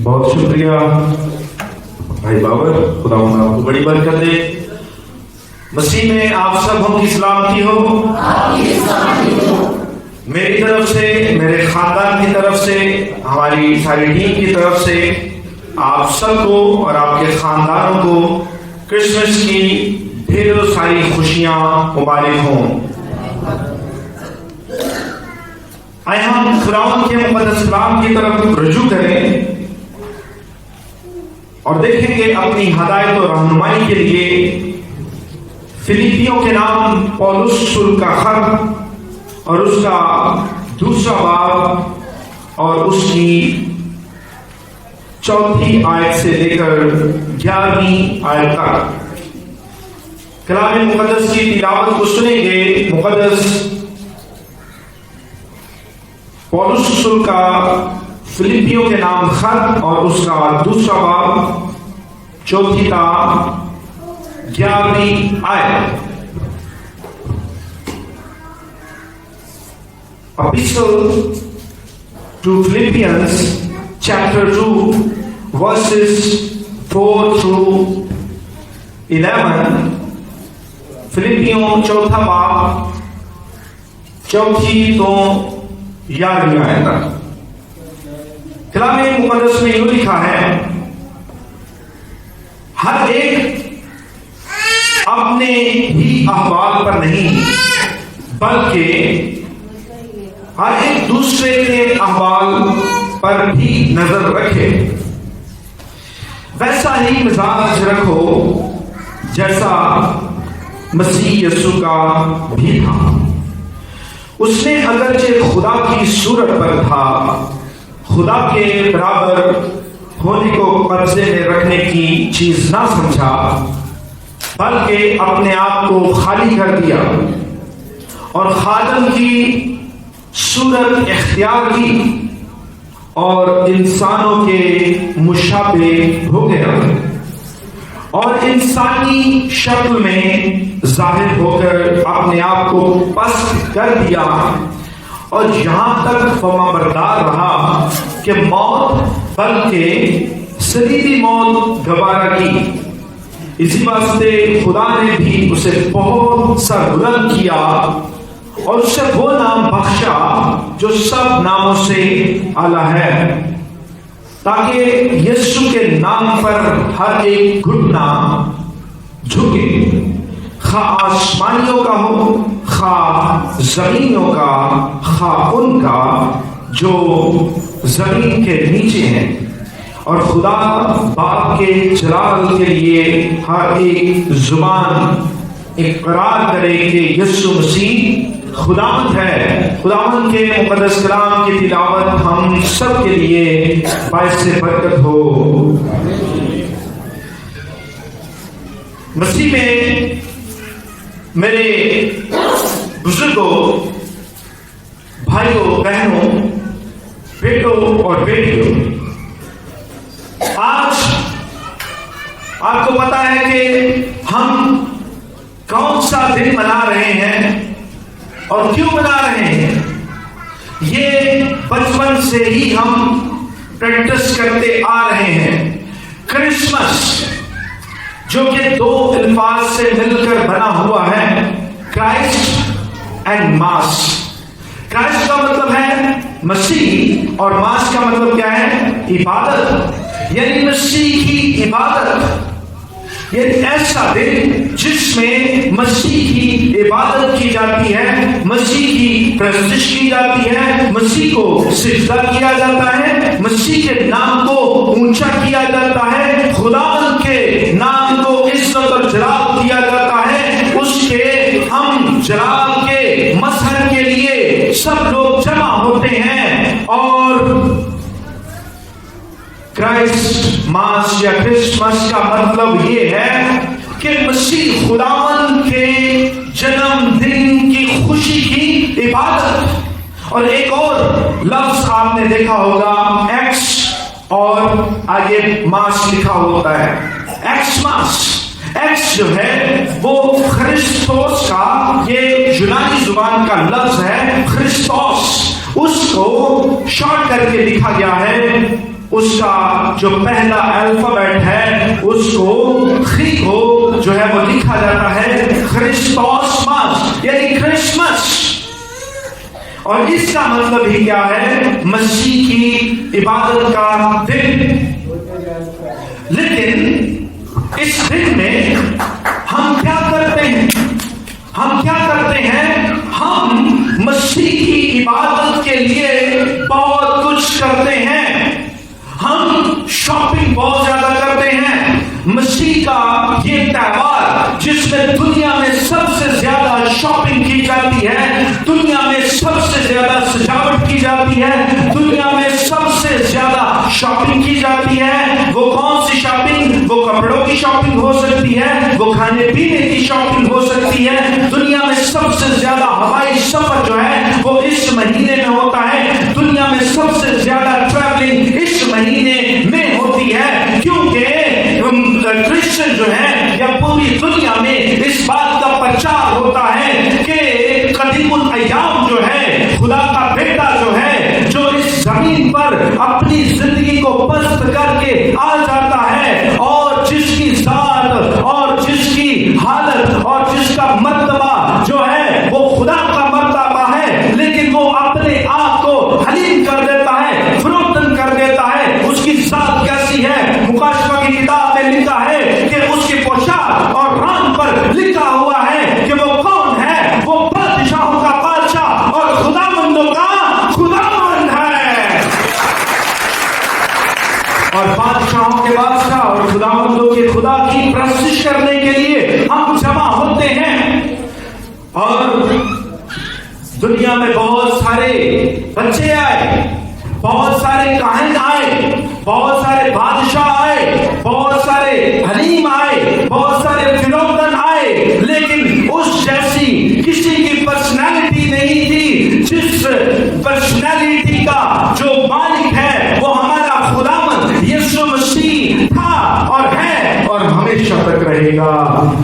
بہت شکریہ بھائی بابر، خدا آپ کو بڑی برکت دے۔ مسیح میں آپ سب ہم کی سلامتی ہو۔ میری طرف سے، میرے خاندان کی طرف سے، ہماری ساری ٹیم کی طرف سے آپ سب کو اور آپ کے خاندانوں کو کرسمس کی ڈھیروں ساری خوشیاں مبارک ہوں۔ آئے ہم خداوند کے مقدس کلام کی طرف رجوع کریں اور دیکھیں کہ اپنی ہدایت و رہنمائی کے لیے فلیپیوں کے نام پولس رسول کا خط اور اس کا دوسرا باب اور اس کی 4 آیت سے لے کر 11 آیت تک کلام مقدس کی تلاوت کو سنیں گے۔ مقدس پولس رسول کا فلیپیوں کے نام خط اور اس کا دوسرا باب 4 تا 11 آیت۔ Epistle to Philippians chapter 2 verses 4 through 11۔ فلیپیوں 4 باب 4 تو 11 آیت تک کلام مقدس میں یوں لکھا ہے، ہر ایک اپنے ہی احوال پر نہیں بلکہ ہر ایک دوسرے کے احوال پر بھی نظر رکھے، ویسا ہی مزاج رکھو جیسا مسیح یسوع کا بھی تھا۔ اس نے اگرچہ خدا کی صورت پر تھا، خدا کے برابر ہونے کو قبضے میں رکھنے کی چیز نہ سمجھا، بلکہ اپنے آپ کو خالی کر دیا اور خادم کی صورت اختیار کی اور انسانوں کے مشابہ ہو گیا اور انسانی شکل میں ظاہر ہو کر اپنے آپ کو پست کر دیا اور یہاں تک فرما بردار رہا کہ موت بلکہ صلیبی موت گوارا کی۔ اسی واسطے خدا نے بھی اسے بہت سا بلند کیا اور اسے وہ نام بخشا جو سب ناموں سے اعلیٰ ہے، تاکہ یسوع کے نام پر ہر ایک گھٹنا جھکے، خواہ آسمانیوں کا ہو، خواہ زمینوں کا، خواہ ان کا جو زمین کے نیچے ہیں، اور خدا باپ کے جلال کے لیے ہر ایک زبان اقرار کرے کہ یسوع مسیح خداوند ہے۔ خداوند کے مقدس کلام کی تلاوت ہم سب کے لیے باعث برکت ہو۔ مسیح میں میرے بزرگوں، بھائیوں، بہنوں، بیٹوں اور بیٹیوں، آج آپ کو پتا ہے کہ ہم کون سا دن منا رہے ہیں اور کیوں منا رہے ہیں۔ یہ بچپن سے ہی ہم پریکٹس کرتے آ رہے ہیں۔ کرسمس جو کہ 2 الفاظ سے مل کر بنا ہوا ہے، کرائسٹ اینڈ ماس۔ کرائسٹ کا مطلب ہے مسیح اور ماس کا مطلب کیا ہے؟ عبادت، یعنی مسیح کی عبادت۔ یہ ایسا دن جس میں مسیح کی عبادت کی جاتی ہے، مسیح کی پرستش کی جاتی ہے، مسیح کو سجدہ کیا جاتا ہے، مسیح کے نام کو اونچا کیا جاتا ہے، خداوند کے نام کو عزت اور جلال دیا جاتا ہے۔ اس کے ہم جلال کے مظہر کے لیے سب لوگ جمع ہوتے ہیں اور کرائسٹ ماس یا کرسمس کا مطلب یہ ہے کہ مسیح خداوند کے جنم دن کی خوشی کی عبادت۔ اور ایک اور لفظ آپ نے دیکھا ہوگا، ایکس اور آگے ماس لکھا ہوتا ہے، ایکس ماس۔ ایکس جو ہے وہ خرسطوس کا، یہ یونانی زبان کا لفظ ہے خرسطوس، اس کو شارٹ کر کے لکھا گیا ہے اس کا جو پہلا الفابیٹ ہے اس کو خی کو جو ہے وہ لکھا جاتا ہے خرسطوسمس یعنی کرسمس. اور اس کا مطلب ہی کیا ہے؟ مسیح کی عبادت کا دن. لیکن اس دن میں ہم کیا کرتے ہیں؟ ہم کیا کرتے ہیں؟ ہم مسیح کی عبادت کے لیے بہت کچھ کرتے ہیں. ہم شاپنگ بہت زیادہ کرتے ہیں. مسیح کا یہ تہوار جس میں دنیا میں سب سے زیادہ شاپنگ کی جاتی ہے, دنیا میں سب سے زیادہ سجاوٹ کی جاتی ہے, دنیا میں سب سے زیادہ شاپنگ کی جاتی ہے. وہ کون سی شاپنگ؟ وہ کپڑوں کی شاپنگ ہو سکتی ہے, وہ کھانے پینے کی شاپنگ ہو سکتی ہے. دنیا میں سب سے زیادہ ہوائی سفر جو ہے وہ اس مہینے میں ہوتا ہے. دنیا میں سب سے زیادہ ٹریولنگ اس مہینے میں ہوتی ہے, کیونکہ کرسچن جو ہے یا پوری دنیا میں اس بات کا پرچار ہوتا ہے کہ قدیم الایام جو ہے, خدا کا بیٹا جو ہے, جو اس زمین پر اپنی زندگی کو پست کر کے آ جاتا ہے, اور جس کی ذات اور جس کی حالت اور جس کا مرتبہ جو ہے وہ خدا کا مرتبہ ہے, لیکن وہ اپنے آپ کو حلیم کر دیتا ہے, فروختن کر دیتا ہے. اس کی ذات کیسی ہے؟ مکاشفہ کی کتاب میں لکھا ہے کہ اس کی پوشاک اور ران پر لکھا ہوا ہے کہ وہ کون ہے؟ وہ بادشاہوں کا بادشاہ اور خداوندوں کا خداوند ہے. اور بادشاہوں کے بادشاہ اور خداوندوں کے خدا کی پرستش کرنے کے لیے ہم جمع ہوتے ہیں. اور دنیا میں بہت سارے بچے آئے, بہت سارے کاہن آئے, بہت سارے بادشاہ آئے, بہت سارے حلیم آئے, بہت سارے فروختن آئے, لیکن اس جیسی کسی کی پرسنالٹی نہیں تھی جس پرسنالٹی کا جو مالک ہے وہ ہمارا خداوند یسوع مسیح تھا اور ہے اور ہمیشہ تک رہے گا.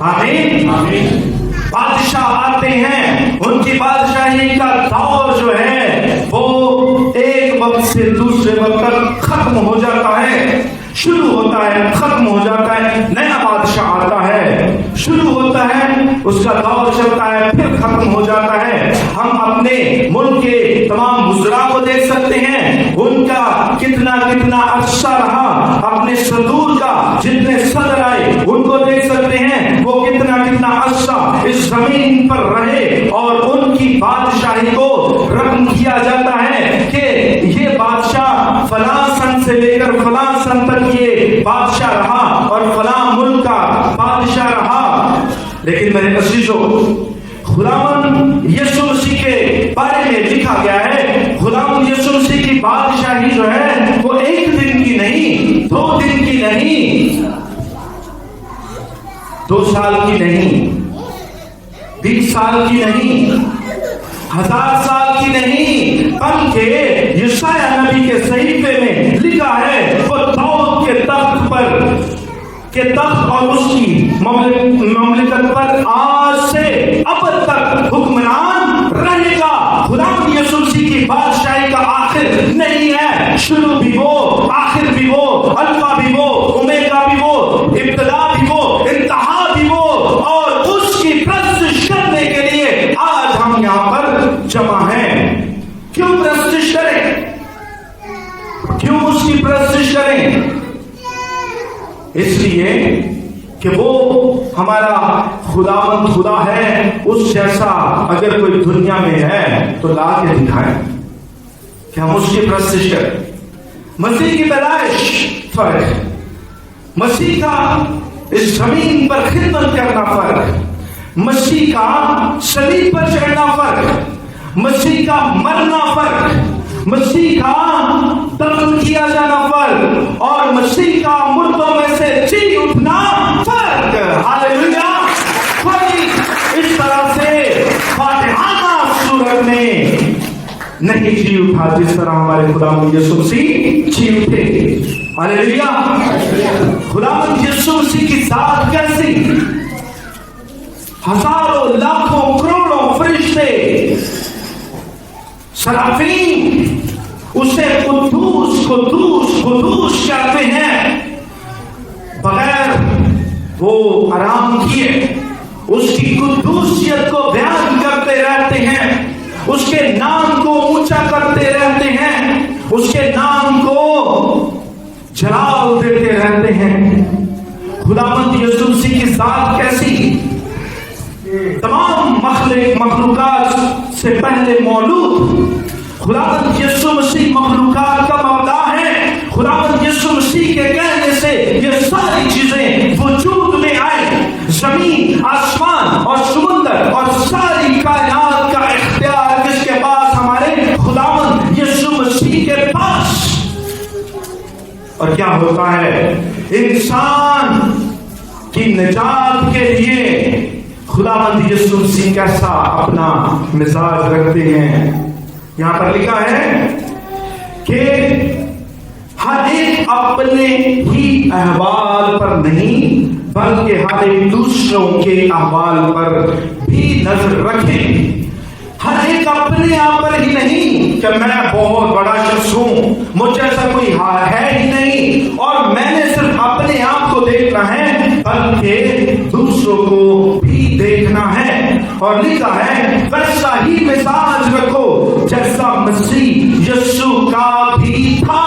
آمین. آمین. بادشاہ آتے ہیں, ان کی بادشاہی کا دور جو ہے وہ ایک وقت سے دوسرے وقت تک ختم ہو جاتا ہے, شروع ہوتا ہے, ختم ہو جاتا ہے. نیا بادشاہ آتا ہے, شروع ہوتا ہے, اس کا دور چلتا ہے, پھر ختم ہو جاتا ہے. ہم اپنے ملک کے تمام وزراء کو دیکھ سکتے ہیں, ان کا کتنا کتنا عرصہ رہا, اپنے صدور کا جتنے صدر آئے ان کو دیکھ سکتے ہیں, وہ کتنا کتنا عرصہ اس زمین پر رہے, اور ان کی بادشاہی کو رقم کیا جاتا ہے کہ یہ بادشاہ فلاں سن سے لے کر فلاں سن تک یہ بادشاہ رہا اور فلاں ملک کا بادشاہ رہا. لیکن میرے عزیزو, خداوند یسوع مسیح کے بارے میں لکھا گیا ہے, خداوند یسوع مسیح کی بادشاہی جو ہے وہ ایک دن کی نہیں, 2 دن کی نہیں, 2 سال کی نہیں, 20 سال کی نہیں, 1000 سال کی نہیں, بلکہ یشعیاہ نبی کے صحیفے میں لکھا ہے وہ داؤد کے تخت پر کے تخت اور اس کی مملکت پر آج سے اب تک حکمران رہے گا. خداوند یسوع مسیح کی بادشاہی کا آخر نہیں ہے, شروع بھی وہ, آخر بھی وہ, الفا بھی وہ, اومیگا بھی وہ, ابتدا بھی وہ, انتہا بھی وہ, اور اس کی پرستش کرنے کے لیے آج ہم یہاں پر جمع ہیں. کیوں پرستش کریں؟ کیوں اس کی پرستش کریں؟ اس لیے کہ وہ ہمارا خداوند خدا ہے. اس جیسا اگر کوئی دنیا میں ہے تو لا کے دکھائیں کہ ہم اس کی پرستش کریں. مسیح کی پیدائش فرق ہے, مسیح کا اس زمین پر خدمت کرنا فرق, مسیح کا صلیب پر چڑھنا فرق, مسیح کا مرنا فرق, مسیح کا دفن کیا جانا فرق, اور مسیح کا مردوں میں سے جی اٹھنا فرق. ہاللیلویا. کوئی اس طرح سے فاتحانہ صورت میں نہیں جی اٹھا جس طرح ہمارے خداوند یسوع مسیح جی اٹھے. ہاللیلویا. خداوند یسوع مسیح کی ذات کیسی؟ ہزاروں لاکھوں کروڑوں فرشتے, سرافین اسے قدوس قدوس قدوس کہتے ہیں، بغیر وہ آرام کیے اس کی قدوسیت کو بیان کرتے رہتے ہیں، اس کے نام کو اونچا کرتے رہتے ہیں، اس کے نام کو جلال دیتے رہتے ہیں۔ خداوند یسوع مسیح کی ذات کیسی، تمام مخلوقات سے پہلے مولود خداوند یسوع مسیح مخلوقات کا مولا ہے۔ خداوند یسوع مسیح کے کہنے سے یہ ساری چیزیں وجود میں آئے۔ زمین، آسمان اور سمندر اور ساری کائنات کا اختیار کس کے پاس؟ ہمارے خداوند یسوع مسیح کے پاس۔ اور کیا ہوتا ہے؟ انسان کی نجات کے لیے خداوند یسوع مسیح کیسا اپنا مزاج رکھتے ہیں۔ یہاں پر لکھا ہے کہ ہر ایک اپنے ہی احوال پر نہیں بلکہ ہر ایک دوسروں کے احوال پر بھی نظر رکھیں۔ ہر ایک اپنے آپ پر ہی نہیں کہ میں بہت بڑا شخص ہوں، مجھ جیسا کوئی ہے ہی نہیں اور میں نے صرف اپنے آپ کو دیکھنا ہے، بلکہ دوسروں کو بھی دیکھنا ہے۔ اور لکھا ہے ویسا ہی مزاج رکھو جیسا مسیح یسوع کا بھی تھا۔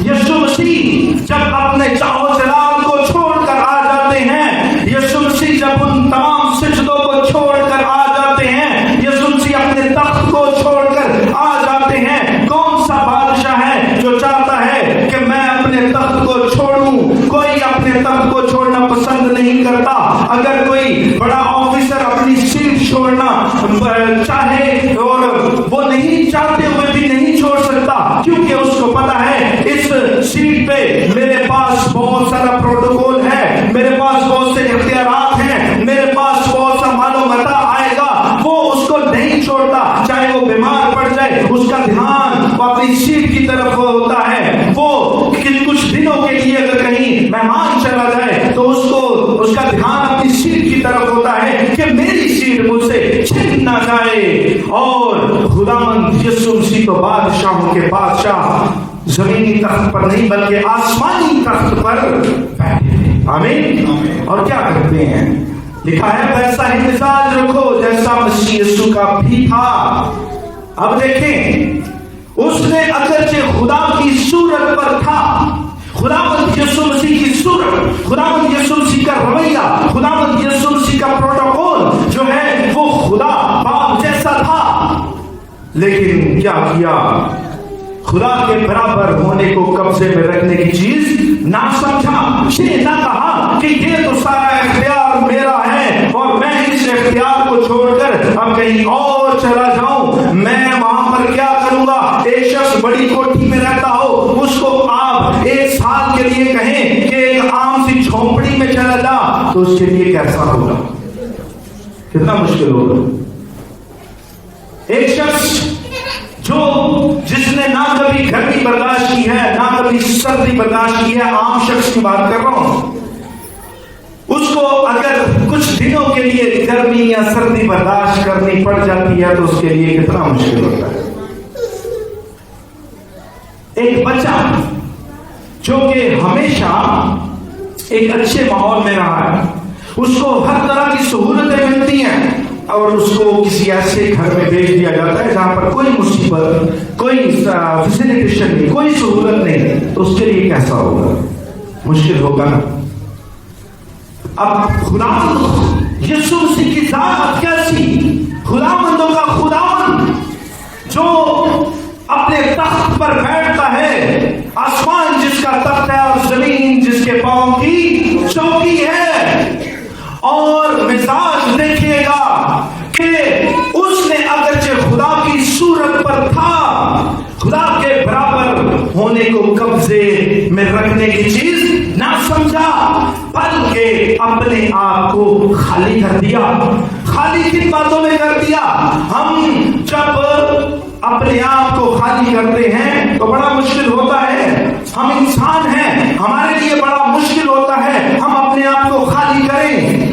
یسوع مسیح جب اپنے چاو چلال کو چھوڑ کر آ جاتے ہیں، یسوع مسیح جب ان تمام سجدوں کو چھوڑ کر آ جاتے ہیں، یسوع مسیح اپنے تخت کو چھوڑ کر آ جاتے ہیں۔ کون سا بادشاہ ہے جو چاہتا ہے کہ میں اپنے تخت کو چھوڑوں؟ کوئی اپنے تخت کو چھوڑنا پسند نہیں کرتا۔ اگر کوئی بڑا آفیسر اپنی سیٹ چھوڑنا چاہے اور وہ نہیں چاہتے ہوئے بھی نہیں چھوڑ سکتا، کیونکہ اس کو پتا ہے اس سیٹ پہ میرے پاس بہت سارا پروٹوکول ہے، میرے پاس بہت سے اختیارات ہیں، میرے پاس بہت سا مال و متاع آئے گا۔ وہ اس کو نہیں چھوڑتا، چاہے وہ بیمار پڑ جائے، اس کا دھیان اپنی سیٹ کی طرف ہوتا ہے۔ وہ کچھ دنوں کے لیے اگر کہیں مہمان چلا جائے تو اس کا دھیان اپنی سیٹ کی طرف ہوتا ہے کہ میری سیٹ مجھ سے چھن نہ جائے۔ اور خداوند یسوع مسیح تو بادشاہوں کے بادشاہ زمینی تخت پر نہیں بلکہ آسمانی تخت پر بیٹھے۔ آمین۔ اور کیا کرتے ہیں؟ لکھا ہے ویسا ہی مزاج رکھو جیسا مسیح یسوع کا بھی تھا۔ اب دیکھیں، اس نے اگرچہ خدا کی صورت پر تھا، خداوند یسوع مسیح کی صورت، خداوند یسوع مسیح کا رویہ، خداوند یسوع مسیح کا پروٹوکول جو ہے وہ خدا باپ جیسا تھا، لیکن کیا کیا؟ خدا کے برابر ہونے کو قبضے میں رکھنے کی چیز نہ سمجھا، یہ نہ کہا کہ یہ تو سارا اختیار میرا ہے اور میں اس اختیار کو چھوڑ کر اب کہیں اور چلا جاؤں، میں وہاں پر کیا کروں گا؟ ایک شخص بڑی کوٹھی میں رہتا ہو، اس کو آپ ایک سال کے لیے کہیں کہ ایک عام سی جھونپڑی میں چلا جا، تو اس کے لیے کیسا ہوگا؟ کتنا مشکل ہوگا۔ ایک شخص جس نے نہ کبھی گرمی برداشت کی ہے نہ کبھی سردی برداشت کی ہے، عام شخص کی بات کر رہا ہوں، اس کو اگر کچھ دنوں کے لیے گرمی یا سردی برداشت کرنی پڑ جاتی ہے تو اس کے لیے کتنا مشکل ہوتا ہے۔ ایک بچہ جو کہ ہمیشہ ایک اچھے ماحول میں رہا ہے، اس کو ہر طرح کی سہولتیں ملتی ہیں اور اس کو کسی ایسے گھر میں بھیج دیا جاتا ہے جہاں پر کوئی مصیبت، کوئی فیسیلیٹیشن نہیں، کوئی سہولت نہیں، تو اس کے لیے کیسا ہوگا؟ مشکل ہوگا نا۔ اب خداوند یسوع مسیح کی ذات کیسی؟ خداوندوں کا خداوند جو اپنے تخت پر بیٹھتا ہے، آسمان جس کا تخت ہے اور زمین جس کے پاؤں کی چوکی ہے۔ اور مزاج دیکھیے گا کہ اس نے اگرچہ خدا کی صورت پر تھا، خدا کے برابر ہونے کو قبضے میں رکھنے کی چیز نہ سمجھا، بلکہ اپنے آپ کو خالی کر دیا۔ خالی کن باتوں میں کر دیا؟ ہم جب اپنے آپ کو خالی کرتے ہیں تو بڑا مشکل ہوتا ہے، ہم انسان ہیں، ہمارے لیے بڑا مشکل ہوتا ہے ہم اپنے آپ کو خالی کریں،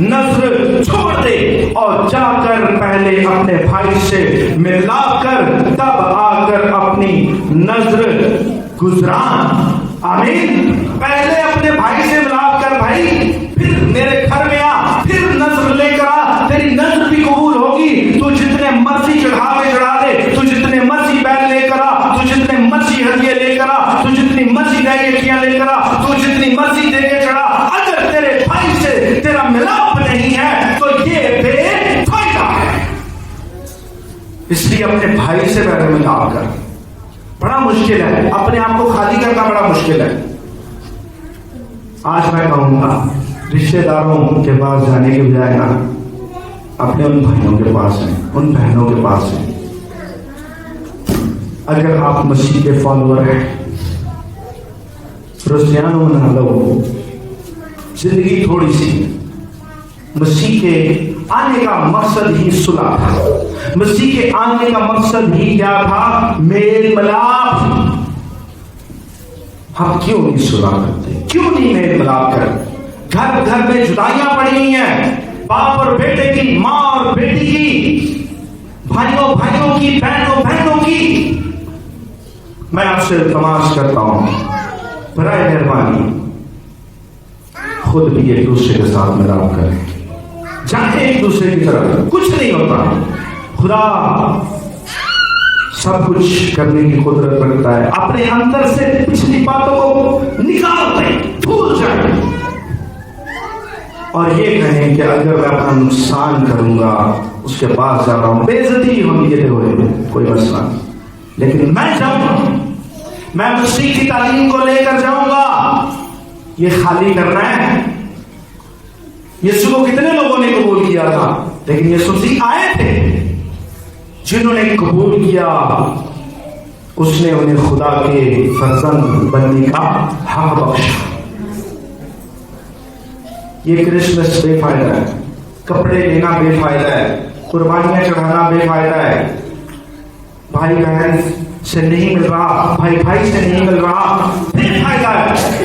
نظر چھوڑ دے اور جا کر پہلے اپنے بھائی سے ملا کر تب آ کر اپنی نظر گزران. آمین. پہلے اپنے بھائی سے ملاپ کر بھائی، پھر میرے گھر میں آ، پھر نظر لے کر آ، تیری نظر بھی قبول ہوگی. تو جتنے مرضی چڑھاوے چڑھا دے، تو جتنے مرضی بیل لے کر آ، تو جتنے مرضی ہدیے لے کر آ، تو جتنی مرضی گائیکیاں لے کر آ، تو جتنی مرضی دے کے چڑھا، اگر تیرے بھائی سے تیرا ملاپ نہیں ہے تو یہ بے فائدہ ہے. اس لیے اپنے بھائی سے پہلے ملاپ کر. بڑا مشکل ہے، اپنے آپ کو خالی کرنا بڑا مشکل ہے. آج میں کہوں گا رشتے داروں کے پاس جانے کے بجائے نا اپنے ان بھائیوں کے پاس ہیں، ان بہنوں کے پاس ہیں. اگر آپ مسیح کے فالوور ہیں، رسیانوں نہ لو، زندگی تھوڑی سی. مسیح کے آنے کا مقصد ہی صلح تھا. مسیح کے آنے کا مقصد ہی کیا تھا؟ میل ملاپ. ہم کیوں نہیں صلح کرتے؟ کیوں نہیں میل ملاپ کرتے؟ گھر گھر میں جدائیاں پڑی ہیں، باپ اور بیٹے کی، ماں اور بیٹی کی، بھائیوں بھائیوں کی، بہنوں بہنوں کی. میں آپ سے التماس کرتا ہوں، برائے مہربانی خود بھی ایک دوسرے کے ساتھ ملاپ کریں. جانے ایک دوسرے کی طرف، کچھ نہیں ہوتا. خدا سب کچھ کرنے کی قدرت رکھتا ہے. اپنے اندر سے پچھلی باتوں کو نکال دیں، بھول جائیں اور یہ کہیں کہ اگر میں اپنا نقصان کروں گا اس کے بعد جا رہا ہوں، بے عزتی ہوگی، یہ ہوئے کوئی مسئلہ نہیں. لیکن میں جاؤں گا، میں مسیح کی تعلیم کو لے کر جاؤں گا. یہ خالی کرنا ہے. یسوع کو کتنے لوگوں نے قبول کیا تھا، لیکن یسوع مسیح آئے تھے. جنہوں نے قبول کیا اس نے انہیں خدا کے فرزند بننے کا حق بخشا. یہ کرسمس بے فائدہ ہے، کپڑے لینا بے فائدہ ہے، قربانیاں چڑھانا بے فائدہ ہے. بھائی بہن سے نہیں مل رہا، بھائی بھائی سے نہیں مل رہا، بے فائدہ ہے.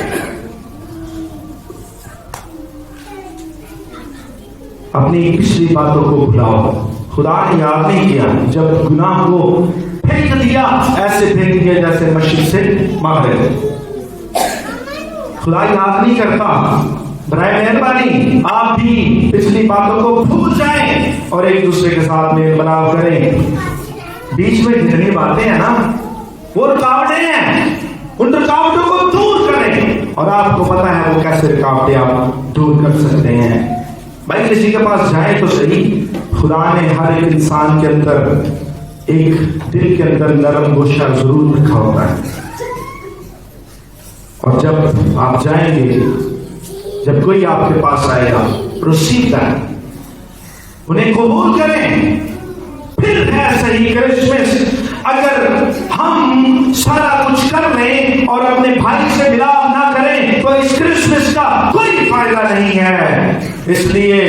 اپنی پچھلی باتوں کو بھلاؤ. خدا نے یاد نہیں کیا جب گناہ کو پھینک دیا، ایسے پھینک دیا جیسے مشرق سے مغرب. خدا یاد نہیں کرتا. برائے مہربانی آپ بھی پچھلی باتوں کو بھول جائیں اور ایک دوسرے کے ساتھ میل ملاپ کریں. بیچ میں جتنی باتیں ہیں نا وہ رکاوٹیں ہیں، ان رکاوٹوں کو دور کریں. اور آپ کو پتا ہے وہ کیسے رکاوٹیں آپ دور کر سکتے ہیں. بھائی کسی کے پاس جائیں تو صحیح. خدا نے ہر ایک انسان کے اندر ایک دل کے اندر نرم گوشہ ضرور رکھا ہوتا ہے. اور جب آپ جائیں گے، جب کوئی آپ کے پاس آئے گا، ریسیو کریں، انہیں قبول کریں. پھر ہے صحیح کرسمس. اگر ہم سارا کچھ کر لیں اور اپنے بھائی سے ملاپ نہ کریں تو اس کرسمس کا کوئی فائدہ نہیں ہے. اس لیے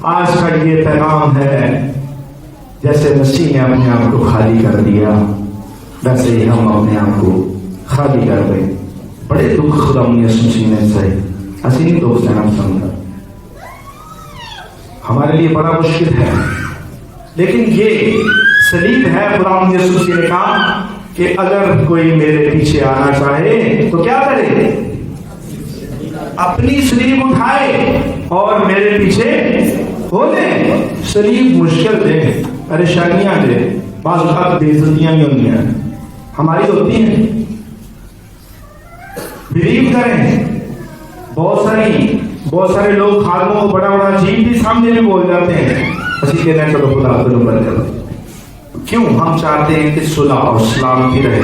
آج کا یہ پیغام ہے، جیسے مسیح نے اپنے آپ کو خالی کر دیا ویسے ہی ہم اپنے آپ کو خالی کر دیں. بڑے دکھ خدا مسیح نے سہے، اسی نہیں دوست ہیں ہم سمجھا، ہمارے لیے بڑا مشکل ہے. لیکن یہ سلیب ہے. خدا مسیح نے کہا کہ اگر کوئی میرے پیچھے آنا چاہے تو کیا کرے؟ اپنی سلیب اٹھائے اور میرے پیچھے ہو لے. سلیب مشکل دے، پریشانیاں دے، بعض اوقات بے عزتیاں بھی ہوتی ہیں، ہماری ہوتی ہیں. بلیو کریں. بہت سارے لوگ خادموں کو بڑا بڑا عجیب بھی سامنے بھی بول جاتے ہیں. اسی کہتے ہیں چلو خدا کو نمبر کرو. کیوں؟ ہم چاہتے ہیں کہ صلح اور سلامتی رہے.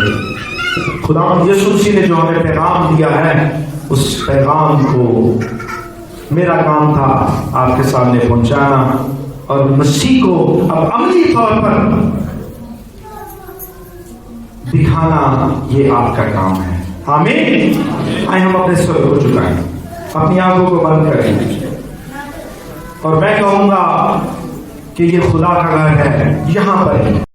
خدا یسوع مسیح نے جو ہمیں پیغام دیا ہے اس پیغام کو میرا کام تھا آپ کے سامنے پہنچانا، اور مسیح کو اب عملی طور پر دکھانا یہ آپ کا کام ہے. آمین. آئے ہم اپنے سر کو جھکائیں، اپنی آنکھوں کو بند کریں اور میں کہوں گا کہ یہ خدا کا گھر ہے. یہاں پر